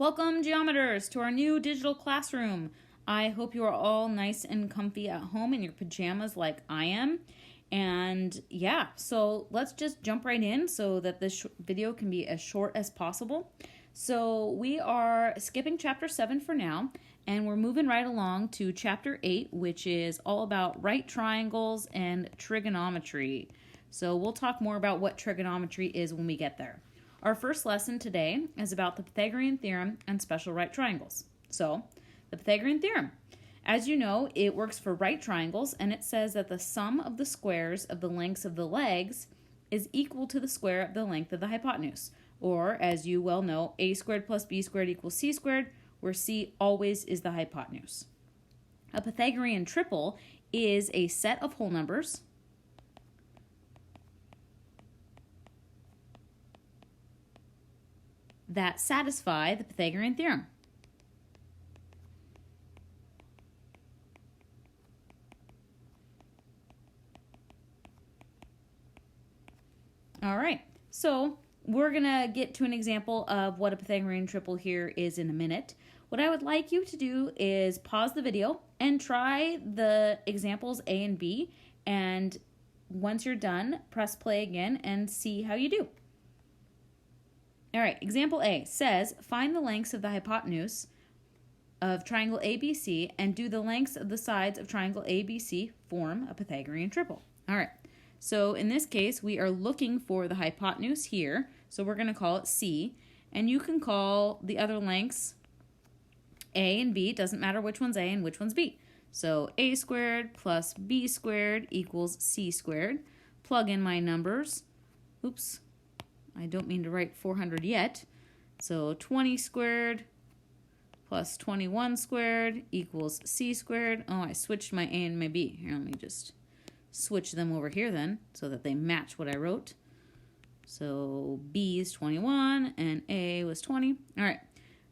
Welcome, geometers, to our new digital classroom. I hope you are all nice and comfy at home in your pajamas like I am. And yeah, so let's just jump right in so that this video can be as short as possible. So we are skipping chapter 7 for now, and we're moving right along to chapter 8, which is all about right triangles and trigonometry. So we'll talk more about what trigonometry is when we get there. Our first lesson today is about the Pythagorean theorem and special right triangles. So, the Pythagorean theorem. As you know, it works for right triangles, and it says that the sum of the squares of the lengths of the legs is equal to the square of the length of the hypotenuse. Or, as you well know, a squared plus b squared equals c squared, where c always is the hypotenuse. A Pythagorean triple is a set of whole numbers that satisfy the Pythagorean theorem. All right, so we're going to get to an example of what a Pythagorean triple here is in a minute. What I would like you to do is pause the video and try the examples A and B, and once you're done, press play again and see how you do. All right, example A says, find the lengths of the hypotenuse of triangle ABC and do the lengths of the sides of triangle ABC form a Pythagorean triple. All right, so in this case, we are looking for the hypotenuse here, so we're going to call it C, and you can call the other lengths A and B. It doesn't matter which one's A and which one's B. So A squared plus B squared equals C squared. Plug in my numbers. Oops. I don't mean to write 400 yet. So 20 squared plus 21 squared equals c squared. Oh, I switched my a and my b. Here, let me just switch them over here then so that they match what I wrote. So b is 21 and a was 20. All right,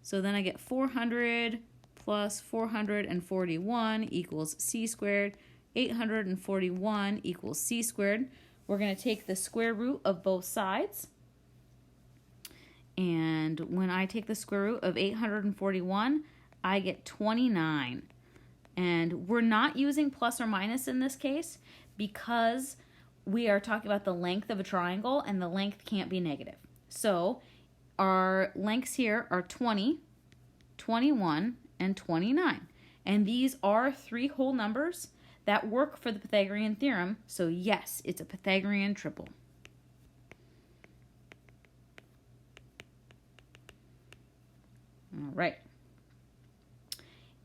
so then I get 400 plus 441 equals c squared. 841 equals c squared. We're going to take the square root of both sides. And when I take the square root of 841, I get 29. And we're not using plus or minus in this case because we are talking about the length of a triangle, and the length can't be negative. So our lengths here are 20, 21, and 29. And these are three whole numbers that work for the Pythagorean theorem. So yes, it's a Pythagorean triple. All right.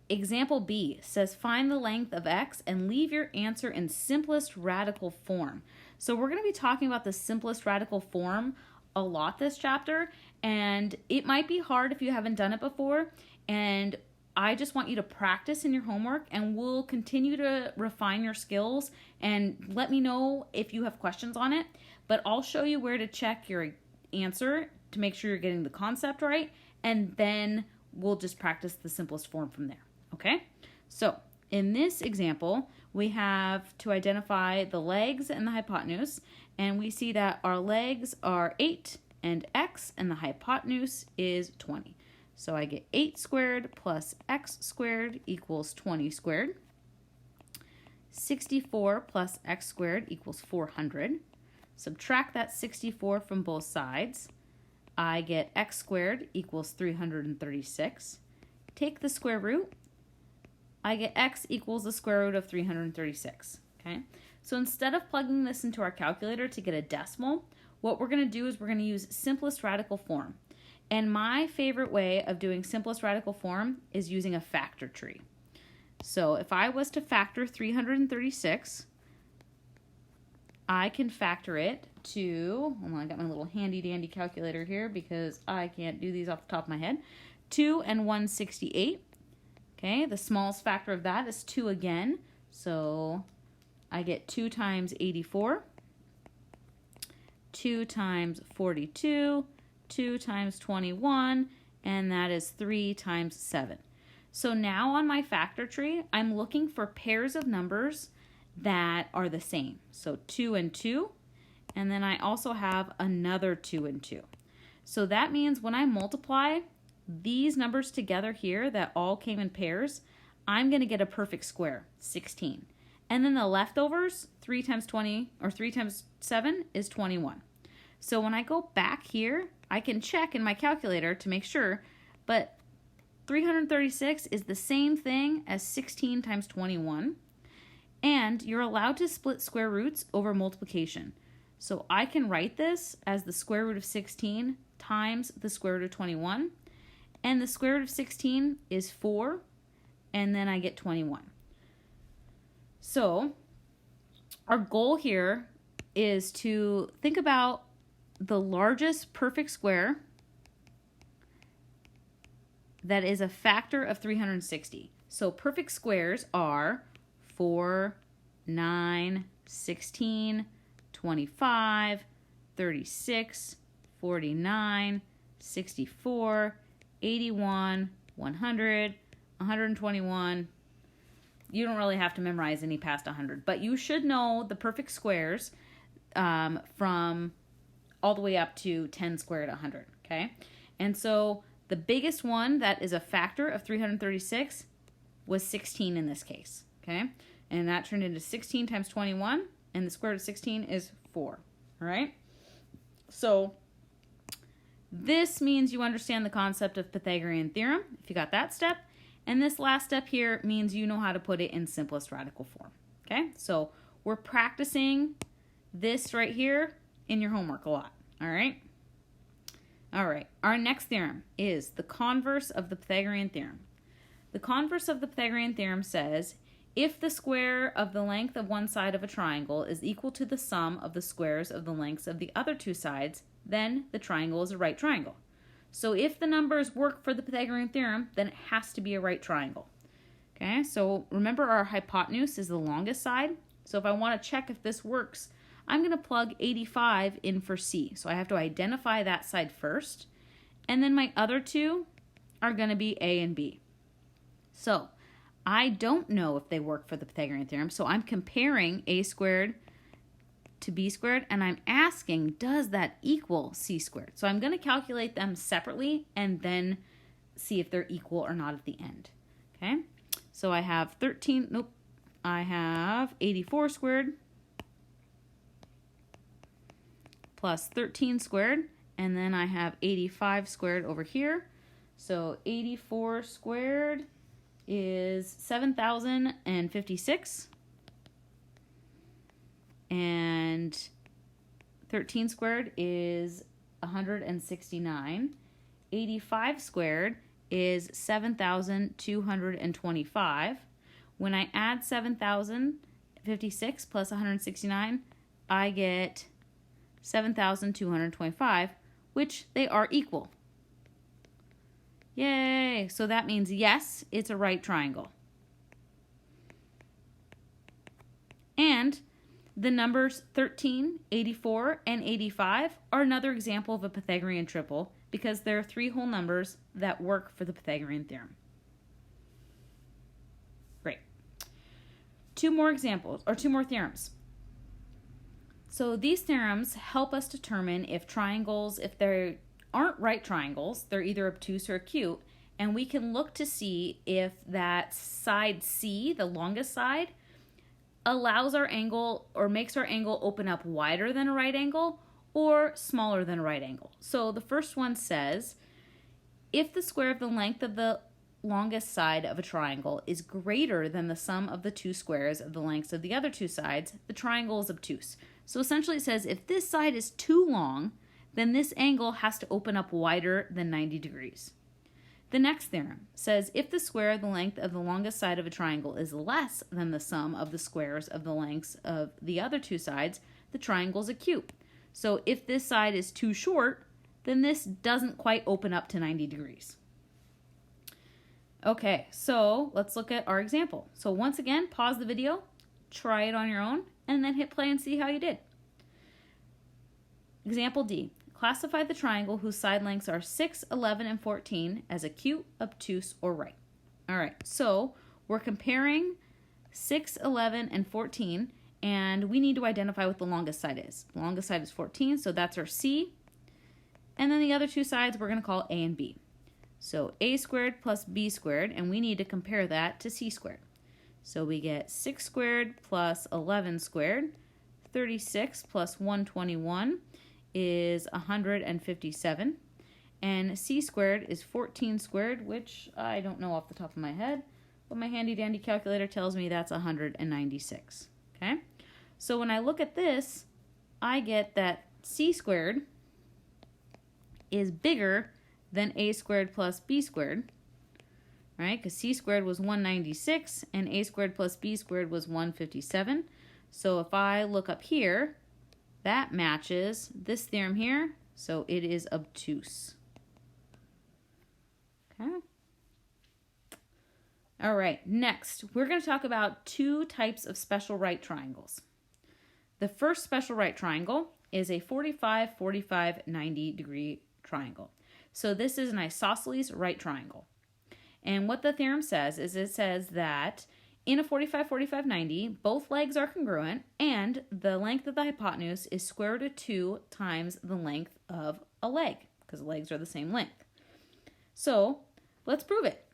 Example B says find the length of x and leave your answer in simplest radical form. So we're going to be talking about the simplest radical form a lot this chapter, and it might be hard if you haven't done it before, and I just want you to practice in your homework, and we'll continue to refine your skills, and let me know if you have questions on it, but I'll show you where to check your answer to make sure you're getting the concept right, and then we'll just practice the simplest form from there, okay? So in this example, we have to identify the legs and the hypotenuse, and we see that our legs are 8 and x, and the hypotenuse is 20. So I get 8 squared plus x squared equals 20 squared. 64 plus x squared equals 400. Subtract that 64 from both sides. I get x squared equals 336. Take the square root. I get x equals the square root of 336. Okay? So instead of plugging this into our calculator to get a decimal, what we're going to do is we're going to use simplest radical form. And my favorite way of doing simplest radical form is using a factor tree. So if I was to factor 336, I can factor it to, hold on, I got my little handy dandy calculator here because I can't do these off the top of my head. 2 and 168. Okay, the smallest factor of that is 2 again. So I get 2 times 84, 2 times 42, 2 times 21, and that is 3 times 7. So now on my factor tree, I'm looking for pairs of numbers that are the same. So 2 and 2, and then I also have another 2 and 2. So that means when I multiply these numbers together here that all came in pairs, I'm going to get a perfect square, 16. And then the leftovers, 3 times 20, or 3 times 7 is 21. So when I go back here, I can check in my calculator to make sure, but 336 is the same thing as 16 times 21. And you're allowed to split square roots over multiplication. So I can write this as the square root of 16 times the square root of 21. And the square root of 16 is 4, and then I get 21. So our goal here is to think about the largest perfect square that is a factor of 360. So perfect squares are 4, 9, 16, 25, 36, 49, 64, 81, 100, 121. You don't really have to memorize any past 100, but you should know the perfect squares from all the way up to 10 squared 100, okay? And so the biggest one that is a factor of 336 was 16 in this case, okay? And that turned into 16 times 21, and the square root of 16 is 4, all right? So this means you understand the concept of Pythagorean theorem, if you got that step. And this last step here means you know how to put it in simplest radical form, okay? So we're practicing this right here in your homework a lot, all right? All right, our next theorem is the converse of the Pythagorean theorem. The converse of the Pythagorean theorem says, if the square of the length of one side of a triangle is equal to the sum of the squares of the lengths of the other two sides, then the triangle is a right triangle. So if the numbers work for the Pythagorean theorem, then it has to be a right triangle. Okay, so remember our hypotenuse is the longest side. So if I want to check if this works, I'm going to plug 85 in for C. So I have to identify that side first. And then my other two are going to be A and B. So I don't know if they work for the Pythagorean theorem. So I'm comparing A squared to B squared, and I'm asking, does that equal C squared? So I'm going to calculate them separately and then see if they're equal or not at the end. Okay, so I have 84 squared plus 13 squared, and then I have 85 squared over here. So 84 squared is 7,056. And 13 squared is 169. 85 squared is 7,225. When I add 7,056 plus 169, I get 7,225, which they are equal. Yay! So that means yes, it's a right triangle. And the numbers 13, 84, and 85 are another example of a Pythagorean triple because there are 3 whole numbers that work for the Pythagorean theorem. Great. 2 more examples, or 2 more theorems. So these theorems help us determine if triangles, if they aren't right triangles, they're either obtuse or acute, and we can look to see if that side C, the longest side, allows our angle or makes our angle open up wider than a right angle or smaller than a right angle. So the first one says, if the square of the length of the longest side of a triangle is greater than the sum of the 2 squares of the lengths of the other 2 sides, the triangle is obtuse. So essentially it says if this side is too long, then this angle has to open up wider than 90 degrees. The next theorem says if the square of the length of the longest side of a triangle is less than the sum of the squares of the lengths of the other 2 sides, the triangle is acute. So if this side is too short, then this doesn't quite open up to 90 degrees. Okay, so let's look at our example. So once again, pause the video, try it on your own, and then hit play and see how you did. Example D. Classify the triangle whose side lengths are 6, 11, and 14 as acute, obtuse, or right. All right, so we're comparing 6, 11, and 14, and we need to identify what the longest side is. The longest side is 14, so that's our C. And then the other 2 sides we're going to call A and B. So a squared plus b squared, and we need to compare that to c squared. So we get 6 squared plus 11 squared. 36 plus 121 is 157. And c squared is 14 squared, which I don't know off the top of my head, but my handy dandy calculator tells me that's 196. Okay? So when I look at this, I get that c squared is bigger than a squared plus b squared, right? Because c squared was 196 and a squared plus b squared was 157. So if I look up here, that matches this theorem here, so it is obtuse. Okay. All right, next, we're going to talk about two types of special right triangles. The first special right triangle is a 45, 45, 90 degree triangle. So this is an isosceles right triangle. And what the theorem says is it says that in a 45, 45, 90, both legs are congruent and the length of the hypotenuse is square root of 2 times the length of a leg, because legs are the same length. So let's prove it.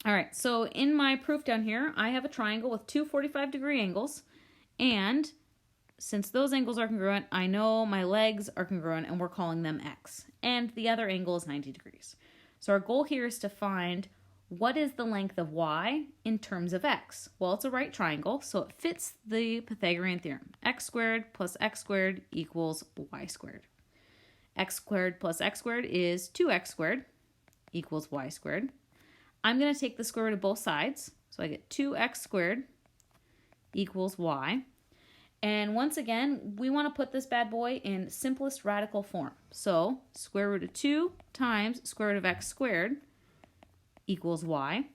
All right, so in my proof down here, I have a triangle with two 45-degree angles, and since those angles are congruent, I know my legs are congruent, and we're calling them x. And the other angle is 90 degrees. So our goal here is to find what is the length of y in terms of x. Well, it's a right triangle, so it fits the Pythagorean theorem. X squared plus x squared equals y squared. X squared plus x squared is 2x squared equals y squared. I'm going to take the square root of both sides, so I get 2x squared equals y. And once again, we want to put this bad boy in simplest radical form. So square root of 2 times square root of x squared equals y.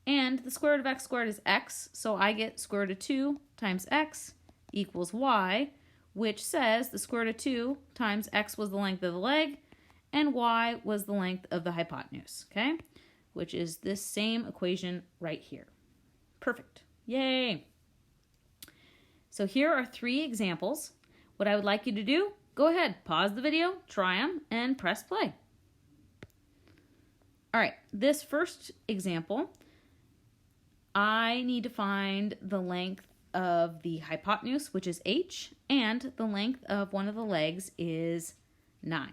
And the square root of x squared is x, so I get square root of 2 times x equals y, which says the square root of 2 times x was the length of the leg, and y was the length of the hypotenuse, okay? Which is this same equation right here. Perfect. Yay! So here are 3 examples. What I would like you to do, go ahead, pause the video, try them, and press play. All right, this first example, I need to find the length of the hypotenuse, which is h, and the length of one of the legs is 9.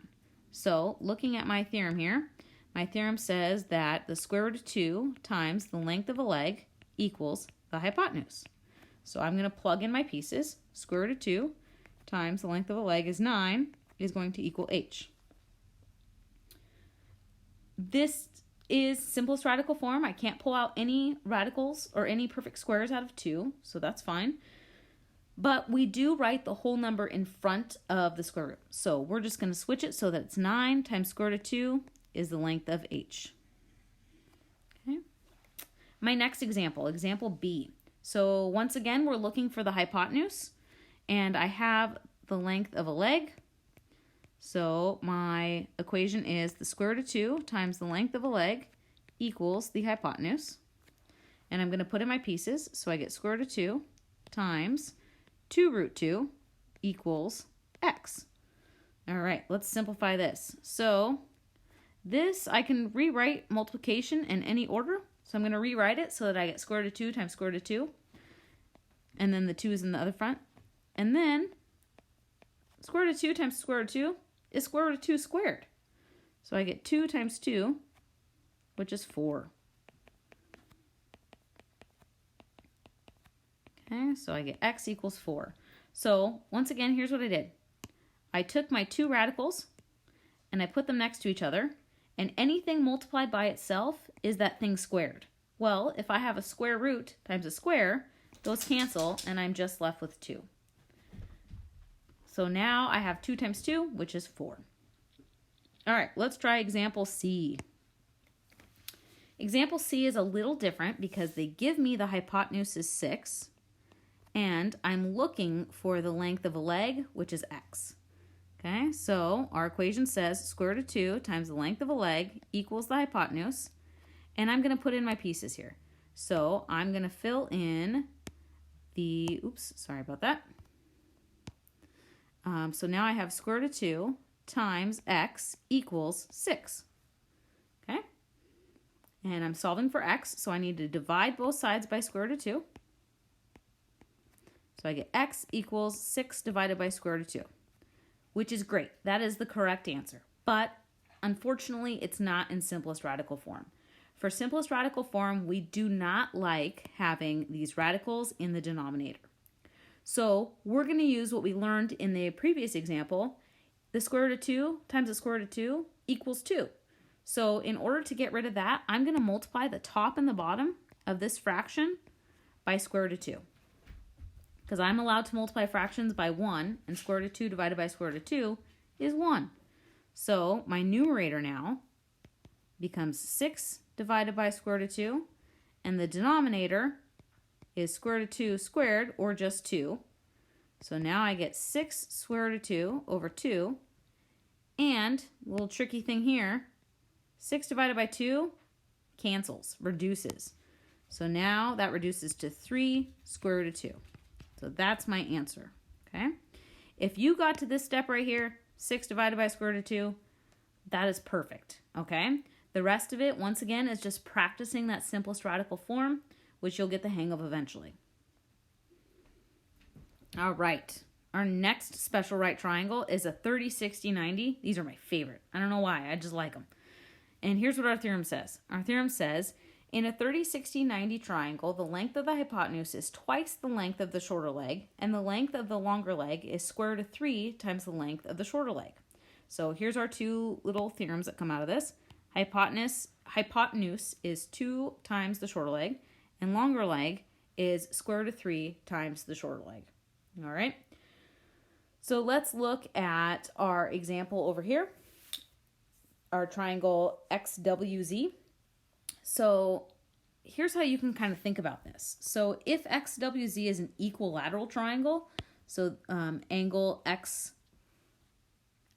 So looking at my theorem here, my theorem says that the square root of 2 times the length of a leg equals the hypotenuse. So I'm going to plug in my pieces. Square root of 2 times the length of a leg is 9 is going to equal h. This is simplest radical form. I can't pull out any radicals or any perfect squares out of 2, so that's fine. But we do write the whole number in front of the square root. So we're just going to switch it so that it's 9 times square root of 2 is the length of h. Okay. My next example, example B. So once again, we're looking for the hypotenuse, and I have the length of a leg. So my equation is the square root of 2 times the length of a leg equals the hypotenuse. And I'm going to put in my pieces, so I get square root of 2 times 2 root 2 equals x. All right, let's simplify this. So this, I can rewrite multiplication in any order. So I'm going to rewrite it so that I get square root of 2 times square root of 2. And then the 2 is in the other front. And then square root of 2 times square root of 2 is square root of 2 squared. So I get 2 times 2, which is 4. Okay, so I get x equals 4. So once again, here's what I did. I took my 2 radicals and I put them next to each other. And anything multiplied by itself is that thing squared. Well, if I have a square root times a square, those cancel, and I'm just left with 2. So now I have 2 times 2, which is 4. All right, let's try example C. Example C is a little different because they give me the hypotenuse is 6, and I'm looking for the length of a leg, which is x. Okay, so our equation says square root of 2 times the length of a leg equals the hypotenuse. And I'm going to put in my pieces here. So I'm going to fill in the, oops, sorry about that. So now I have square root of 2 times x equals 6. And I'm solving for x, so I need to divide both sides by square root of 2. So I get x equals 6 divided by square root of 2, which is great. That is the correct answer. But unfortunately, it's not in simplest radical form. For simplest radical form, we do not like having these radicals in the denominator. So we're going to use what we learned in the previous example. The square root of 2 times the square root of 2 equals 2. So in order to get rid of that, I'm going to multiply the top and the bottom of this fraction by square root of 2. Because I'm allowed to multiply fractions by 1, and square root of 2 divided by square root of 2 is 1. So my numerator now becomes 6 divided by square root of 2, and the denominator is square root of 2 squared, or just 2. So now I get 6 square root of 2 over 2, and a little tricky thing here, 6 divided by 2 cancels, reduces. So now that reduces to 3 square root of 2. So that's my answer, okay? If you got to this step right here, 6 divided by square root of 2, that is perfect, okay? The rest of it, once again, is just practicing that simplest radical form, which you'll get the hang of eventually. All right. Our next special right triangle is a 30, 60, 90. These are my favorite. I don't know why. I just like them. And here's what our theorem says. Our theorem says, in a 30, 60, 90 triangle, the length of the hypotenuse is twice the length of the shorter leg, and the length of the longer leg is square root of 3 times the length of the shorter leg. So here's our two little theorems that come out of this. Hypotenuse is 2 times the shorter leg, and longer leg is square root of 3 times the shorter leg. All right. So let's look at our example over here, our triangle XWZ. So here's how you can kind of think about this. So if XWZ is an equilateral triangle, so angle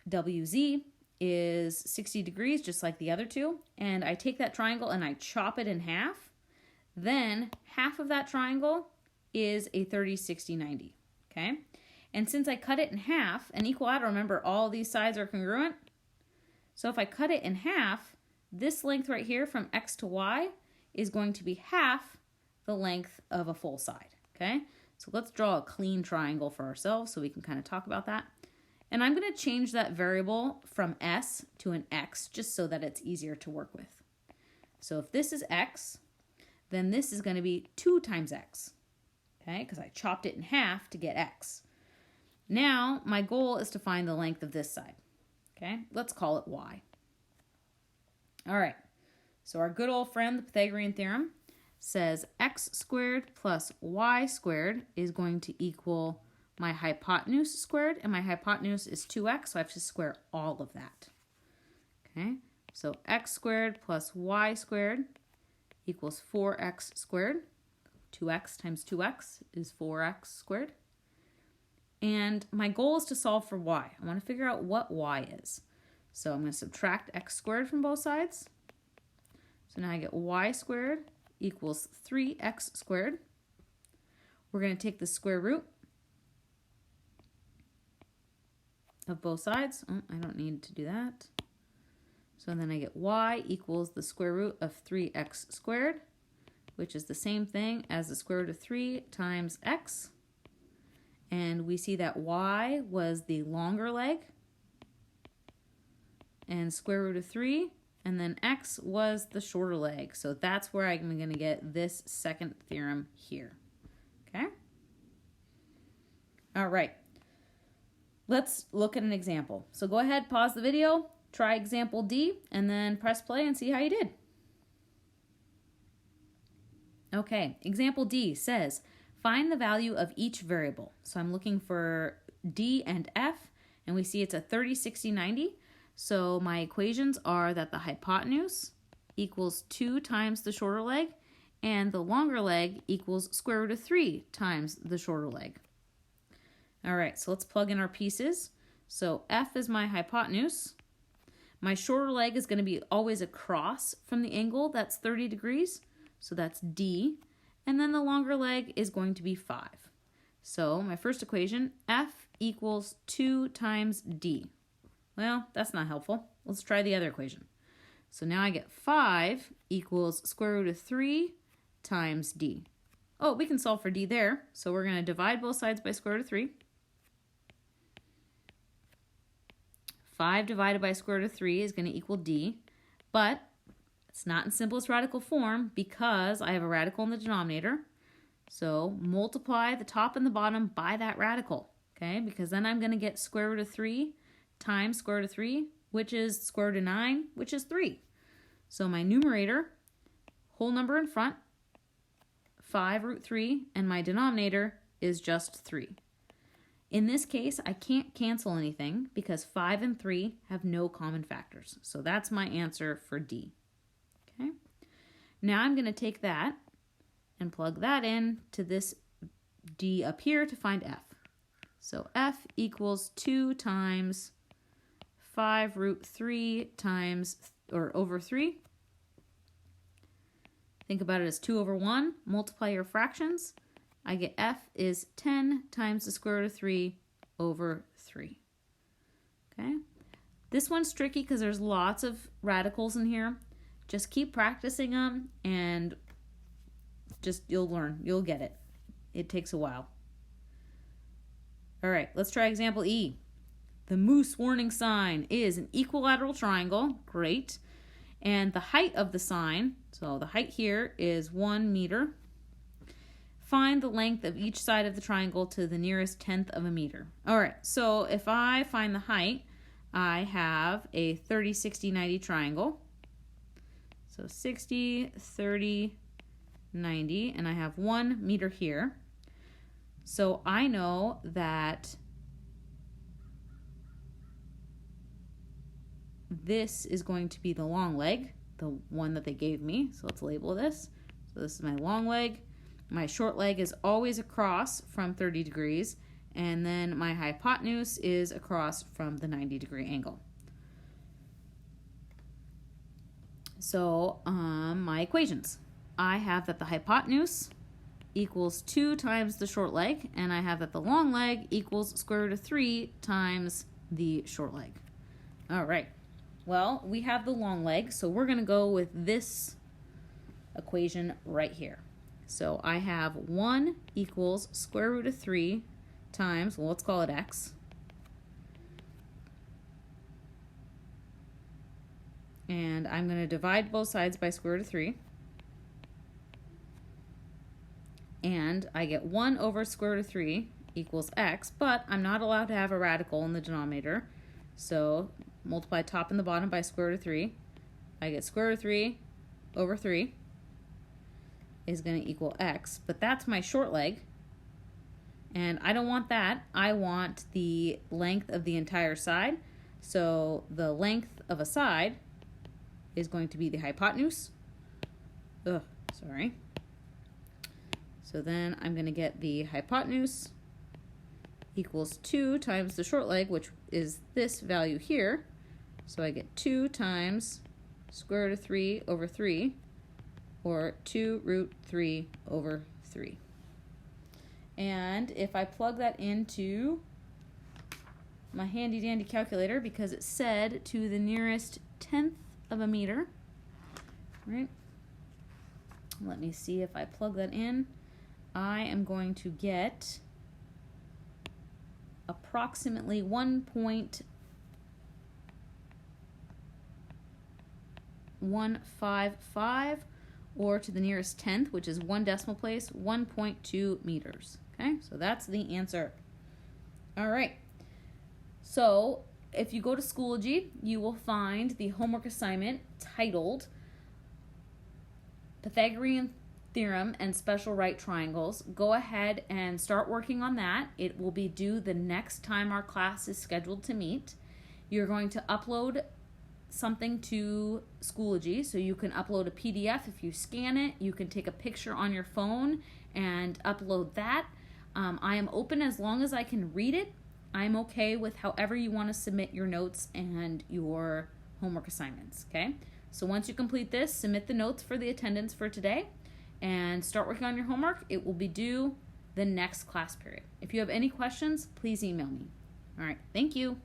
XWZ is 60 degrees, just like the other two, and I take that triangle and I chop it in half, then half of that triangle is a 30, 60, 90, okay? And since I cut it in half, an equilateral, remember, all these sides are congruent. So if I cut it in half, this length right here from X to Y is going to be half the length of a full side, okay? So let's draw a clean triangle for ourselves so we can kind of talk about that. And I'm going to change that variable from S to an X just so that it's easier to work with. So if this is X, then this is going to be 2 times X, okay? Because I chopped it in half to get X. Now, my goal is to find the length of this side, okay? Let's call it Y. All right, so our good old friend, the Pythagorean theorem, says x squared plus y squared is going to equal my hypotenuse squared, and my hypotenuse is 2x, so I have to square all of that. Okay, so x squared plus y squared equals 4x squared. 2x times 2x is 4x squared. And my goal is to solve for y. I want to figure out what y is. So I'm going to subtract x squared from both sides. So now I get y squared equals 3x squared. We're going to take the square root of both sides. Oh, I don't need to do that. So then I get y equals the square root of 3x squared, which is the same thing as the square root of 3 times x. And we see that y was the longer leg, and square root of 3, and then x was the shorter leg. So that's where I'm going to get this second theorem here. Okay? All right. Let's look at an example. So go ahead, pause the video, try example D, and then press play and see how you did. Okay, example D says, find the value of each variable. So I'm looking for D and F, and we see it's a 30, 60, 90. So my equations are that the hypotenuse equals 2 times the shorter leg, and the longer leg equals square root of 3 times the shorter leg. All right, so let's plug in our pieces. So F is my hypotenuse. My shorter leg is going to be always across from the angle that's 30 degrees. So that's D. And then the longer leg is going to be 5. So my first equation, F equals 2 times D. Well, that's not helpful. Let's try the other equation. So now I get 5 equals square root of 3 times d. Oh, we can solve for d there. So we're going to divide both sides by square root of 3. 5 divided by square root of 3 is going to equal d. But it's not in simplest radical form because I have a radical in the denominator. So multiply the top and the bottom by that radical, okay? Because then I'm going to get square root of 3 times square root of 3, which is square root of 9, which is 3. So my numerator, whole number in front, 5 root 3, and my denominator is just 3. In this case, I can't cancel anything because 5 and 3 have no common factors. So that's my answer for D. Okay. Now I'm going to take that and plug that in to this D up here to find F. So F equals 2 times 5 root 3 times, or over 3. Think about it as 2 over 1. Multiply your fractions. I get F is 10 times the square root of 3 over 3. Okay? This one's tricky because there's lots of radicals in here. Just keep practicing them and you'll learn. You'll get it. It takes a while. All right, let's try example E. The moose warning sign is an equilateral triangle. Great. And the height of the sign, so the height here is 1 meter. Find the length of each side of the triangle to the nearest tenth of a meter. All right, so if I find the height, I have a 30, 60, 90 triangle. So 60, 30, 90, and I have 1 meter here. So I know that this is going to be the long leg, the one that they gave me. So let's label this. So this is my long leg. My short leg is always across from 30 degrees, and then my hypotenuse is across from the 90-degree angle. So my equations. I have that the hypotenuse equals 2 times the short leg, and I have that the long leg equals square root of 3 times the short leg. All right. Well, we have the long leg, so we're going to go with this equation right here. So I have 1 equals square root of 3 times, well, let's call it x. And I'm going to divide both sides by square root of 3. And I get 1 over square root of 3 equals x, but I'm not allowed to have a radical in the denominator. So multiply top and the bottom by square root of 3. I get square root of 3 over 3 is going to equal x, but that's my short leg. And I don't want that. I want the length of the entire side. So the length of a side is going to be the hypotenuse. So then I'm going to get the hypotenuse equals 2 times the short leg, which is this value here. So I get 2 times square root of 3 over 3, or 2 root 3 over 3. And if I plug that into my handy dandy calculator, because it said to the nearest tenth of a meter, right? Let me see if I plug that in. I am going to get approximately 1.155, or to the nearest tenth, which is 1 decimal place, 1.2 meters. Okay, so that's the answer. All right. So if you go to Schoology, you will find the homework assignment titled Pythagorean Theorem and Special Right Triangles. Go ahead and start working on that. It will be due the next time our class is scheduled to meet. You're going to upload something to Schoology, so you can upload a PDF. If you scan it, you can take a picture on your phone and upload that. I am open as long as I can read it. I'm okay with however you want to submit your notes and your homework assignments, okay? So once you complete this, submit the notes for the attendance for today and start working on your homework. It will be due the next class period. If you have any questions, please email me. All right, thank you.